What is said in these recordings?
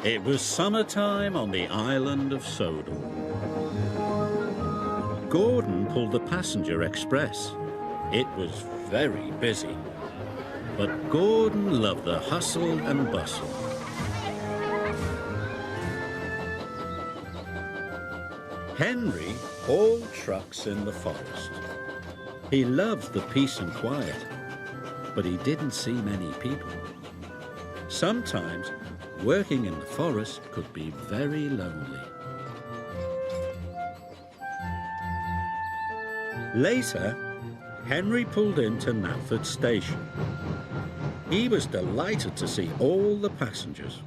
It was summertime on the island of Sodor. Gordon pulled the passenger express. It was very busy, but Gordon loved the hustle and bustle. Henry hauled trucks in the forest. He loved the peace and quiet, but he didn't see many people. Sometimes working in the forest could be very lonely. Later, Henry pulled into Knapford station. He was delighted to see all the passengers.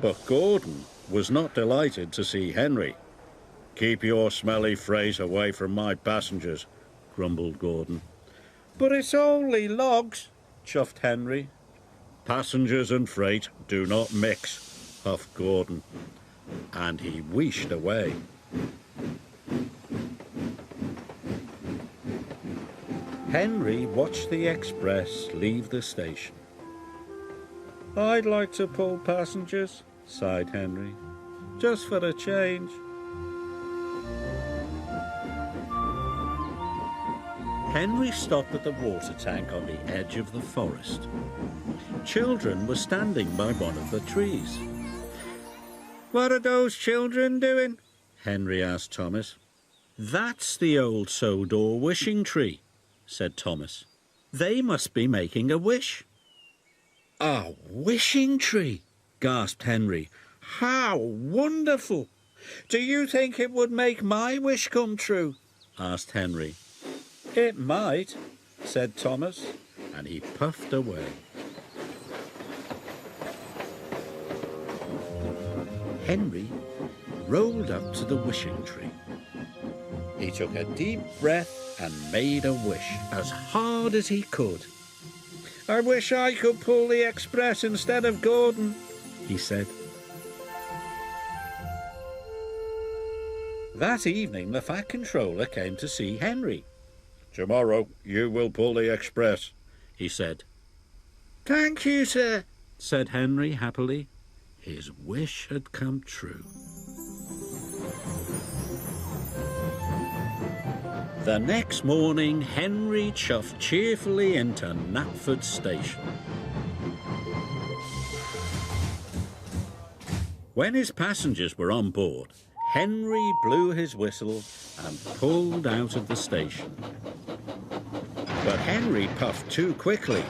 But Gordon was not delighted to see Henry. "Keep your smelly phrase away from my passengers," grumbled Gordon. "But it's only logs," chuffed Henry. "Passengers and freight do not mix," huffed Gordon, and he wheeshed away. Henry watched the express leave the station. "I'd like to pull passengers," sighed Henry, "just for a change." Henry stopped at the water tank on the edge of the forest. Children were standing by one of the trees. "What are those children doing?" Henry asked Thomas. "That's the old Sodor wishing tree," said Thomas. "They must be making a wish." "A wishing tree?" gasped Henry. "How wonderful! Do you think it would make my wish come true?" asked Henry. "It might," said Thomas, and he puffed away. Henry rolled up to the wishing tree. He took a deep breath and made a wish as hard as he could. "I wish I could pull the express instead of Gordon," he said. That evening the Fat Controller came to see Henry. "Tomorrow you will pull the express," he said. "Thank you, sir," said Henry happily. His wish had come true. The next morning, Henry chuffed cheerfully into Knapford station. When his passengers were on board, Henry blew his whistle and pulled out of the station. But Henry puffed too quickly.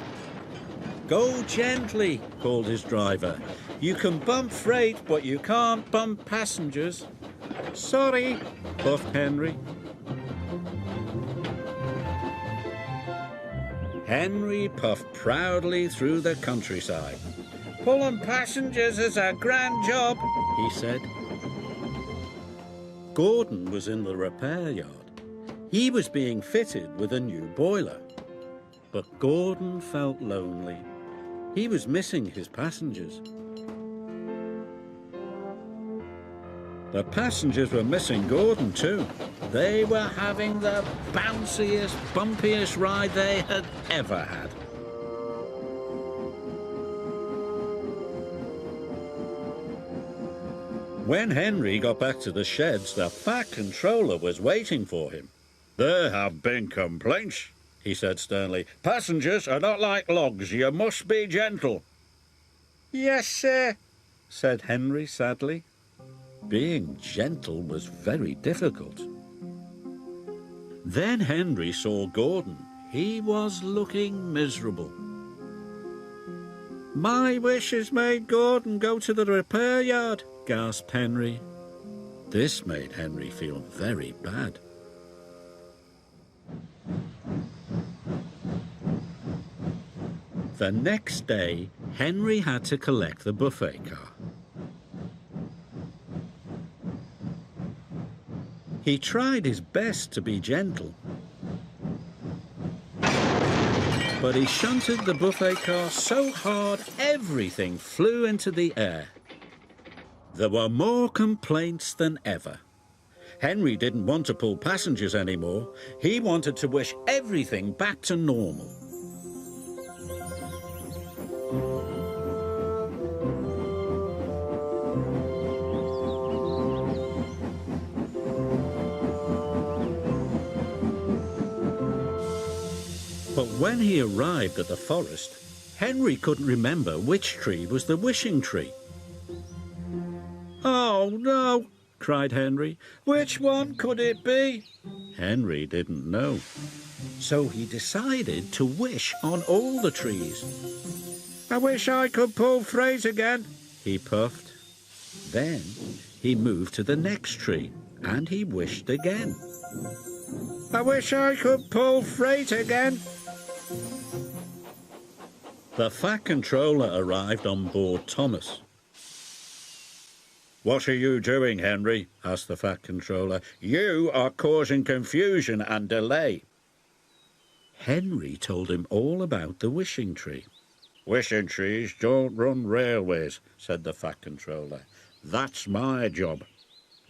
"Go gently," called his driver. "You can bump freight, but you can't bump passengers." "Sorry," puffed Henry. Henry puffed proudly through the countryside. "Pulling passengers is a grand job," he said. Gordon was in the repair yard. He was being fitted with a new boiler. But Gordon felt lonely. He was missing his passengers. The passengers were missing Gordon too. They were having the bounciest, bumpiest ride they had ever had. When Henry got back to the sheds, the Fat Controller was waiting for him. "There have been complaints," he said sternly. "Passengers are not like logs. You must be gentle." "Yes, sir," said Henry sadly. Being gentle was very difficult. Then Henry saw Gordon. He was looking miserable. "My wish has made Gordon go to the repair yard," gasped Henry. This made Henry feel very bad. The next day, Henry had to collect the buffet car. He tried his best to be gentle, but he shunted the buffet car so hard everything flew into the air. There were more complaints than ever. Henry didn't want to pull passengers anymore. He wanted to wish everything back to normal. But when he arrived at the forest, Henry couldn't remember which tree was the wishing tree. "Oh, no," cried Henry. "Which one could it be?" Henry didn't know. So he decided to wish on all the trees. "I wish I could pull freight again," he puffed. Then he moved to the next tree and he wished again. "I wish I could pull freight again." The Fat Controller arrived on board Thomas. "What are you doing, Henry?" asked the Fat Controller. "You are causing confusion and delay." Henry told him all about the wishing tree. "Wishing trees don't run railways," said the Fat Controller. "That's my job.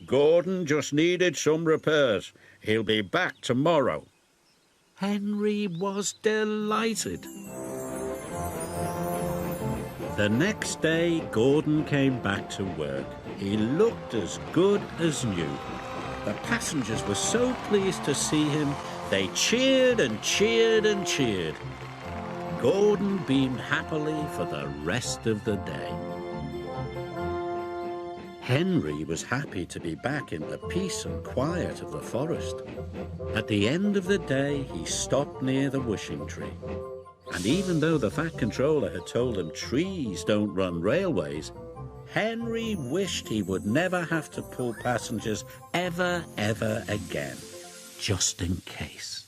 Gordon just needed some repairs. He'll be back tomorrow." Henry was delighted. The next day, Gordon came back to work. He looked as good as new. The passengers were so pleased to see him, they cheered and cheered and cheered. Gordon beamed happily for the rest of the day. Henry was happy to be back in the peace and quiet of the forest. At the end of the day, he stopped near the wishing tree. And even though the Fat Controller had told him trees don't run railways, Henry wished he would never have to pull passengers ever again, just in case.